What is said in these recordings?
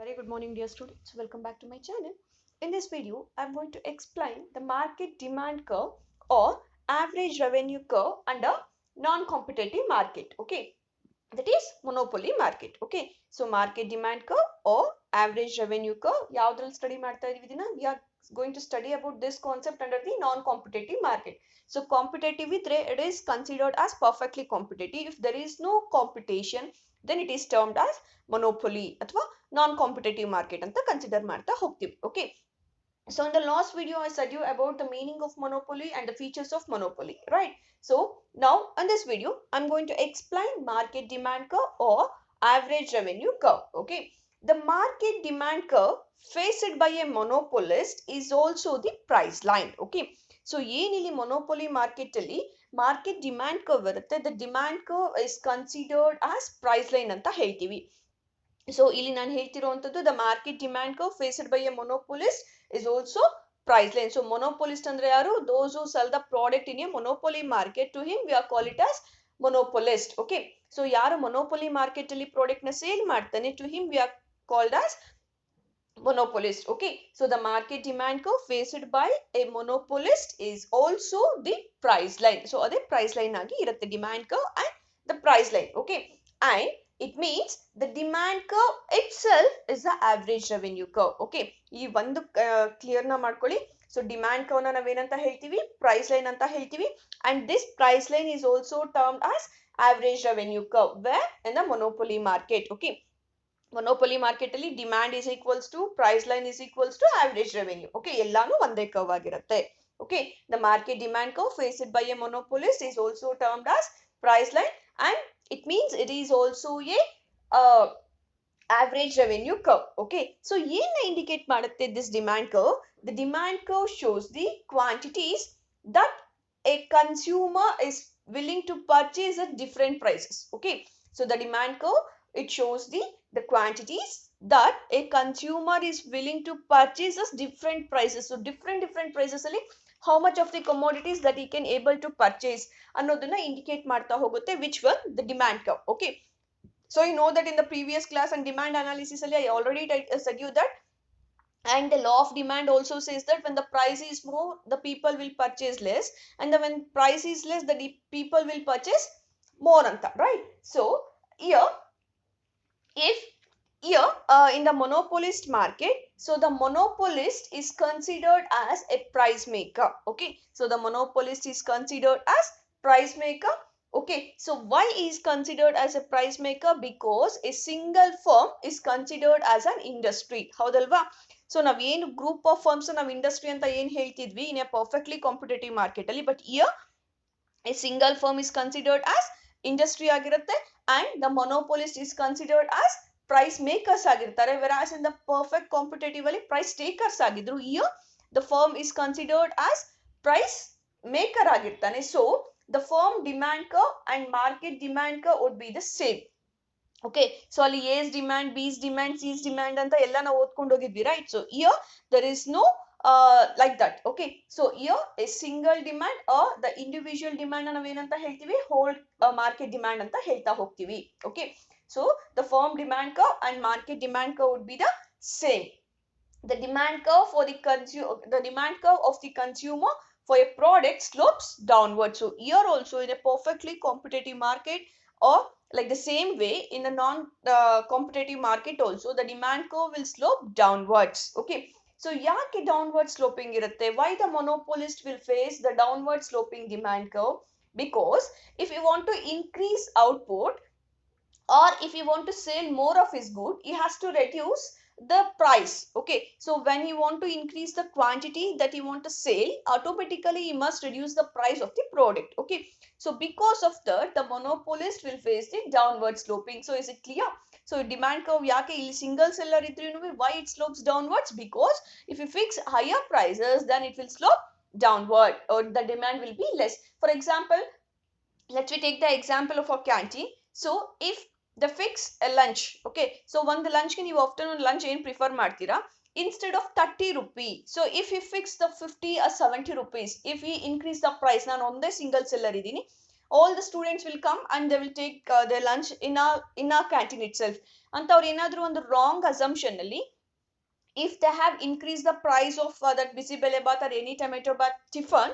Very good morning, dear students. Welcome back to my channel. In this video, I'm going to explain the market demand curve or average revenue curve under non-competitive market. Okay, that is monopoly market. Okay, so market demand curve or average revenue curve. ಯಾವ್ದ್ರಲ್ಲಿ study ಮಾಡ್ತಾ ಇದೀವಿ ಇದನ್ನ? We are going to study about this concept under the non-competitive market. So competitive ಇದ್ರೆ it is considered as perfectly competitive. If there is no competition, then it is termed as monopoly ಅಥವಾ non-competitive market ಅಂತ consider ಮಾಡ್ತಾ ಹೋಗ್ತೀವಿ. Okay. So in the last video, I said you about the meaning of monopoly and the features of monopoly, right? So now in this video, I'm going to explain market demand curve or average revenue curve. Okay. The market demand curve faced by a monopolist is also the price line. Okay. So ಏನಿಲ್ಲಿ monopoly market ಅಲ್ಲಿ market demand curve ಇರುತ್ತೆ, the demand curve is considered as price line ಅಂತ ಹೇಳ್ತೀವಿ. So ಇಲ್ಲಿ ನಾನು ಹೇಳ್ತಿರುವಂತದ್ದು the market demand curve faced by a monopolist is also price line. So monopolist ಅಂದ್ರೆ ಯಾರು? Those who sell the product in a monopoly market, to him we are call it as monopolist. Okay, so ಯಾರು monopoly market ಅಲ್ಲಿ product ನ sale ಮಾಡ್ತಾನೆ, to him we are called as monopolist. Okay, so the market demand curve faced by a monopolist is also the price line. So ade price line agi irutte, demand curve and the price line. Okay, and it means the demand curve itself is the average revenue curve. Okay, ee ಒಂದು clear na ಮಾಡ್ಕೊಳ್ಳಿ. So demand curve na navenanta ಹೇಳ್ತೀವಿ, price line ಅಂತ ಹೇಳ್ತೀವಿ, and this price line is also termed as average revenue curve where in the monopoly market. Okay, monopoly market ಅಲ್ಲಿ demand is equals to price line is equals to average revenue. Okay, ಎಲ್ಲಾನು ಒಂದೇ curve ಆಗಿರುತ್ತೆ. Okay, the market demand curve faced by a monopolist is also termed as price line and it means it is also a average revenue curve. Okay, so ಏನು indicate ಮಾಡುತ್ತೆ this demand curve? The demand curve shows the quantities that a consumer is willing to purchase at different prices. Okay, so the demand curve, it shows the quantities that a consumer is willing to purchase at different prices. So different prices ಅಲ್ಲಿ how much of the commodities that he can able to purchase ಅನ್ನೋದನ್ನ indicate ಮಾಡ್ತಾ ಹೋಗುತ್ತೆ, which were the demand curve. Okay, so you know that in the previous class and demand analysis I already said you that, and the law of demand also says that when the price is more, the people will purchase less, and when price is less, the people will purchase more anta, right? So here, if here in the monopolist market, so the monopolist is considered as a price maker. Okay, so the monopolist is considered as price maker. Okay, so why is considered as a price maker? Because a single firm is considered as an industry. ಹೌದಲ್ವಾ? So ನಾವ್ ಏನು group of firms ನಾವ್ industry ಅಂತ ಏನ್ ಹೇಳ್ತಿದ್ವಿ in a perfectly competitive market ಅಲ್ಲಿ, but here a single firm is considered as industry ಆಗಿರುತ್ತೆ and the monopolist is considered as price makers ಆಗಿರ್ತಾರೆ, whereas in the perfect competitive ಅಲ್ಲಿ price takers ಆಗಿದ್ರು, here the firm is considered as price maker ಆಗಿರ್ತಾನೆ. So the firm demand curve and market demand curve would be the same. Okay, so ಅಲ್ಲಿ A's demand, B's demand, C's demand ಅಂತ ಎಲ್ಲ ನಾವು ಓದ್ಕೊಂಡು ಹೋಗಿದ್ವಿ, right? So here there is no like that. Okay, so here a single demand or the individual demand ನಾವೇನಂತ ಹೇಳ್ತೀವಿ, whole market demand ಅಂತ ಹೇಳ್ತಾ ಹೋಗ್ತೀವಿ. Okay, so the firm demand curve and market demand curve would be the same. The demand curve for the demand curve of the consumer for a product slopes downward. So here also in a perfectly competitive market, or like the same way in the non competitive market also, the demand curve will slope downwards. Okay, so ಯಾಕೆ downward sloping ಇರುತ್ತೆ? Why the monopolist will face the downward sloping demand curve? Because if you want to increase output, or if he want to sell more of his good, he has to reduce the price. Okay, so when he want to increase the quantity that he want to sell, automatically he must reduce the price of the product. Okay, so because of that, the monopolist will face the downward sloping. So is it clear? So demand curve ಯಾಕೆ ಇಲ್ಲಿ single seller ಇದ್ರೂ why it slopes downwards? Because if you fix higher prices, then it will slope downward, or the demand will be less. For example, let's we take the example of a canteen. So if the fix a lunch, okay, so ಒಂದು lunch ಗೆ ನೀವು afternoon lunch ಏನು prefer ಮಾಡ್ತೀರಾ? Instead of 30 rupees, so if he fix the 50 or 70 rupees, if he increase the price, ನಾನು ಒಂದೇ single seller ಇದ್ದೀನಿ, all the students will come and they will take their lunch in our canteen itself ಅಂತ ಅವ್ರು ಏನಾದ್ರೂ ಒಂದು wrong assumption ಅಲ್ಲಿ if they have increased the price of that bisibele bath or any tomato bath tiffin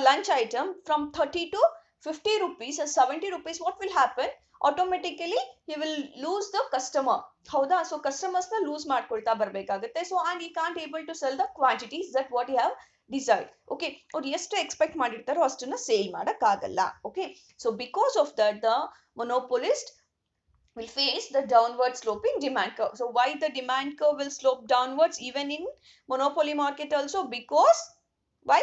lunch item from 30 to 50 rupees or 70 rupees, what will happen? Automatically he will lose the customer. Hauda? So customers na lose ಮಾಡ್ಕೊಳ್ತಾ ಬರಬೇಕಾಗುತ್ತೆ. So and he can't able to sell the quantities that what he have desired. Okay, ಅವ್ರು ಎಷ್ಟು expect ಮಾಡಿರ್ತಾರೋ ಅಷ್ಟನ್ನ sale ಮಾಡಕ್ಕಾಗಲ್ಲ. Okay, so because of that the monopolist will face the downward sloping demand curve. So why the demand curve will slope downwards even in monopoly market also? Because why?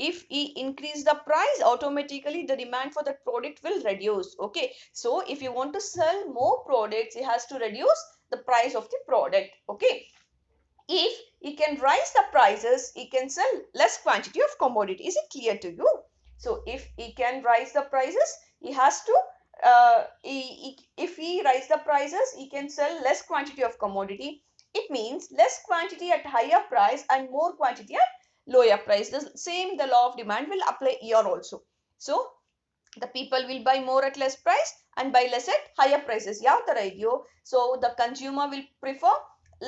If he increase the price, automatically the demand for that product will reduce. Okay, so if you want to sell more products, he has to reduce the price of the product. Okay, if he can rise the prices, he can sell less quantity of commodity. Is it clear to you? So if he can rise the prices, he has to if he rise the prices, he can sell less quantity of commodity. It means less quantity at higher price and more quantity at lower price. The same, the law of demand will apply here also. So the people will buy more at less price and buy less at higher prices. Yav tara idyo? So the consumer will prefer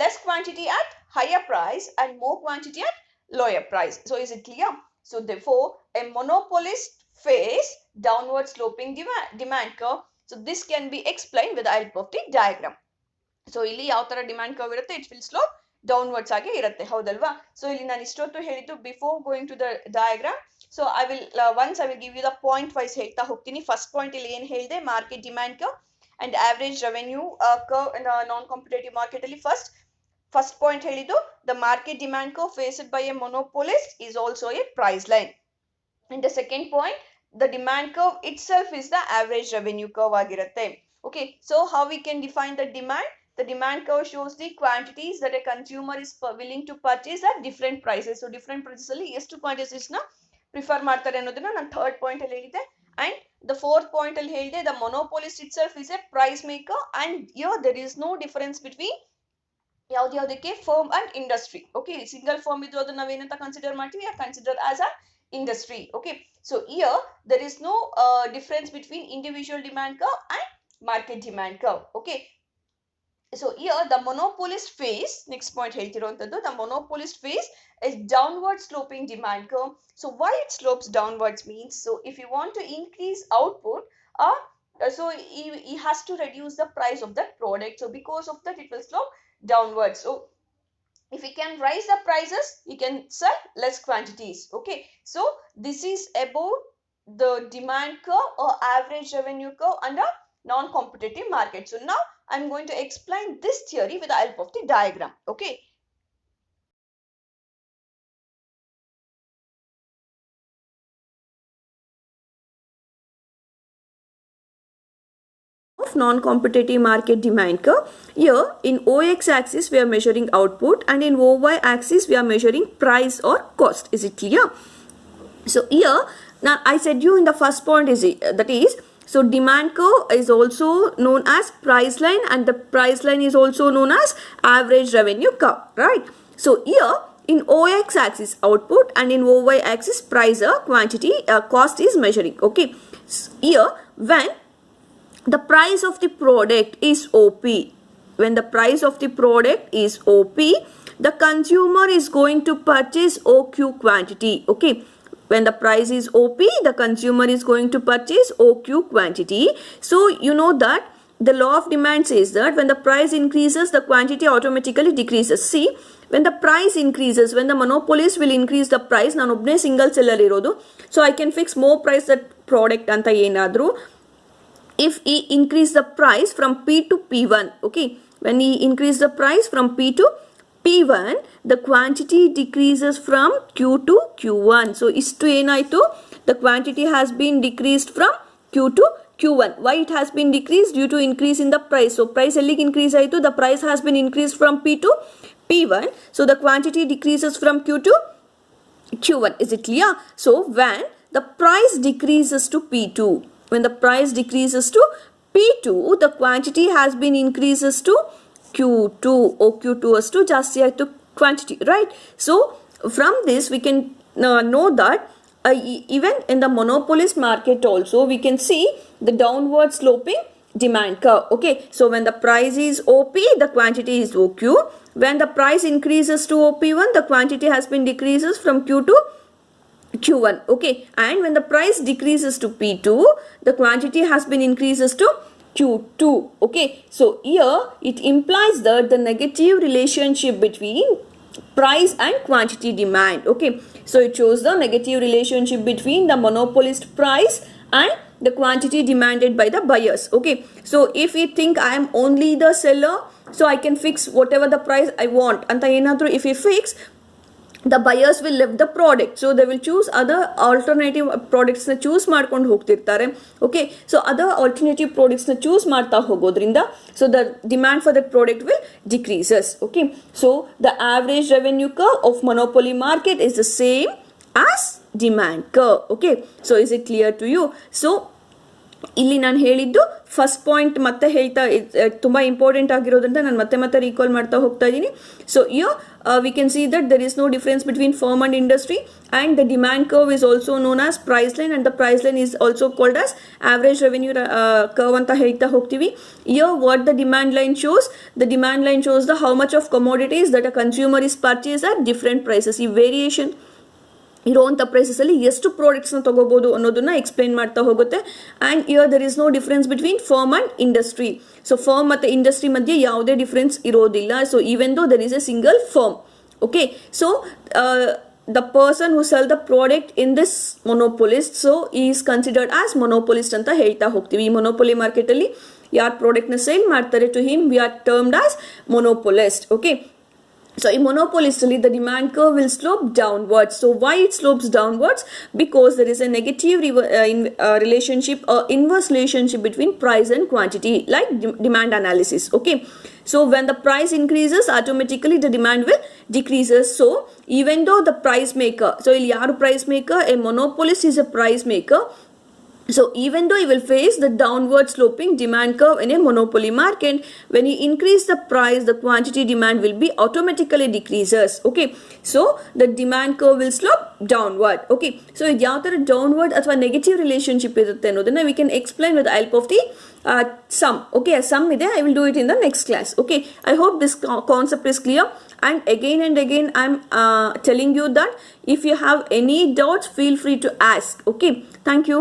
less quantity at higher price and more quantity at lower price. So is it clear? So therefore a monopolist face downward sloping demand curve. So this can be explained with the help of the diagram. So ಇಲ್ಲಿ ಯಾವ ತರ demand curve ಇರುತ್ತೆ, it will slope downwards ಆಗಿ ಇರುತ್ತೆ, ಹೌದಲ್ವಾ? So ಇಲ್ಲಿ ನಾನು ಇಷ್ಟೊತ್ತು ಹೇಳಿದ್ದು before going to the diagram. So I will once I will give you the point wise ಹೇಳ್ತಾ ಹೋಗ್ತೀನಿ. ಫಸ್ಟ್ ಪಾಯಿಂಟ್ ಇಲ್ಲಿ ಏನು ಹೇಳಿದೆ, market demand curve and average revenue curve non competitive market ಅಲ್ಲಿ ಫಸ್ಟ್ ಪಾಯಿಂಟ್ ಹೇಳಿದ್ದು, the market demand curve faced by a monopolist is also a price line. And the second point, the demand curve itself is the average revenue curve ಆಗಿರುತ್ತೆ. Okay, so how we can define the demand? The demand curve shows the quantities that a consumer is willing to purchase at different prices. So different prices ಅಲ್ಲಿ ಎಷ್ಟು quantities ನ prefer ಮಾಡ್ತಾರೆ ಅನ್ನೋದನ್ನ ನಾನು third point ಅಲ್ಲಿ ಹೇಳಿದೆ. And the fourth point ಅಲ್ಲಿ ಹೇಳಿದೆ, the monopolist itself is a price maker and here there is no difference between ಯಾವ್ದಕ್ಕೆ firm and industry. Okay, single firm ಇದ್ದು ಅದನ್ನ ನಾವೇನಂತ ಕನ್ಸಿಡರ್ ಮಾಡ್ತೀವಿ, consider as a industry. Okay, so here there is no difference between individual demand curve and market demand curve. Okay, so here the monopolist face, next point ಹೇಳ್ತಿರೋಂಥದ್ದು, the monopolist face is downward sloping demand curve. So why it slopes downwards means, so if you want to increase output so he has to reduce the price of that product. So because of that it will slope downwards. So if he can rise the prices, he can sell less quantities. Okay, so this is about the demand curve or average revenue curve under non-competitive market. So now I'm going to explain this theory with the help of the diagram. Okay, of non-competitive market demand curve. Here in OX axis we are measuring output and in OY axis we are measuring price or cost. Is it clear? So here now I said you in the first point is that is, so demand curve is also known as price line and the price line is also known as average revenue curve, right? So here in OX axis output and in OY axis price or quantity cost is measuring. Okay, so here when the price of the product is OP, when the price of the product is OP, the consumer is going to purchase OQ quantity. Okay, when the price is OP, the consumer is going to purchase OQ quantity. So you know that the law of demand says that when the price increases, the quantity automatically decreases. See, when the price increases, when the monopolist will increase the price, ನಾನು ಒಬ್ಬನೇ single seller ಇರೋದು, so I can fix more price that product ಅಂತ ಏನಾದರೂ. If he increase the price from P to P1, okay, when he increase the price from P to P1, the quantity decreases from Q to Q1. So istu enaitu, the quantity has been decreased from Q to Q1. Why it has been decreased? Due to increase in the price. So price ellik increase aitu, the price has been increased from P to P1. So the quantity decreases from Q to Q1. Is it clear? So when the price decreases to P2, when the price decreases to P2, the quantity has been increases to Q2 or Q2 as to just to quantity, right? So from this we can know that even in the monopolist market also we can see the downward sloping demand curve. Okay, so when the price is OP, the quantity is OQ. When the price increases to OP1, the quantity has been decreases from Q to Q1. Okay, and when the price decreases to P2, the quantity has been increases to Q2. Okay, so here it implies that the negative relationship between price and quantity demand. Okay, so it shows the negative relationship between the monopolist price and the quantity demanded by the buyers. Okay, so if we think I am only the seller, so I can fix whatever the price I want, and if we fix, the buyers will left the product, so they will choose other alternative products na choose ಮಾಡ್ಕೊಂಡು ಹೋಗ್ತಿರ್ತಾರೆ. Okay, so other alternative products na choose ಮಾಡ್ತಾ ಹೋಗೋದ್ರಿಂದ, so the demand for that product will decreases. Okay, so the average revenue curve of monopoly market is the same as demand curve. Okay, so is it clear to you? So ಇಲ್ಲಿ ನಾನು ಹೇಳಿದ್ದು first point ಮತ್ತೆ ಹೇಳ್ತಾ ತುಂಬ important ಆಗಿರೋದ್ರಿಂದ ನಾನು ಮತ್ತೆ recall ಮಾಡ್ತಾ ಹೋಗ್ತಾ ಇದ್ದೀನಿ. So yo we can see that there is no difference between firm and industry, and the demand curve is also known as price line, and the price line is also called as average revenue curve ಅಂತ ಹೇಳ್ತಾ ಹೋಗ್ತೀವಿ. Here what the demand line shows, the demand line shows the how much of commodities that a consumer is purchased at different prices. ಈ variation ಇರುವಂಥ ಪ್ರೈಸಸಲ್ಲಿ ಎಷ್ಟು ಪ್ರಾಡಕ್ಟ್ಸ್ನ ತೊಗೋಬೋದು ಅನ್ನೋದನ್ನ ಎಕ್ಸ್ಪ್ಲೈನ್ ಮಾಡ್ತಾ ಹೋಗುತ್ತೆ. And here there is no difference between firm and industry. So firm ಮತ್ತು ಇಂಡಸ್ಟ್ರಿ ಮಧ್ಯೆ ಯಾವುದೇ ಡಿಫ್ರೆನ್ಸ್ ಇರೋದಿಲ್ಲ. So even though there is a single firm. Okay, so the person who sell the product in this monopolist, so he is considered as monopolist ಅಂತ ಹೇಳ್ತಾ ಹೋಗ್ತೀವಿ. ಈ ಮೊನೋಪೊಲಿ ಮಾರ್ಕೆಟಲ್ಲಿ ಯಾರು ಪ್ರಾಡಕ್ಟ್ನ ಸೇಲ್ ಮಾಡ್ತಾರೆ, to him we are termed as monopolist. Okay, so in monopolist the demand curve will slope downwards. So why it slopes downwards? Because there is a negative relationship or inverse relationship between price and quantity, like demand analysis. Okay, so when the price increases, automatically the demand will decreases. So even though the price maker, so il yaru price maker, a monopolist is a price maker. So even though he will face the downward sloping demand curve in a monopoly market, when he increase the price, the quantity demand will be automatically decreases. Okay, so the demand curve will slope downward. Okay, so ಯಾವ ತರ downward ಅಥವಾ negative relationship ಇರುತ್ತೆ ಅನ್ನೋದನ್ನ we can explain with the help of the sum. Okay, a sum ಇದೆ. I will do it in the next class. Okay, I hope this concept is clear. And again I'm telling you that if you have any doubts, feel free to ask. Okay, thank you.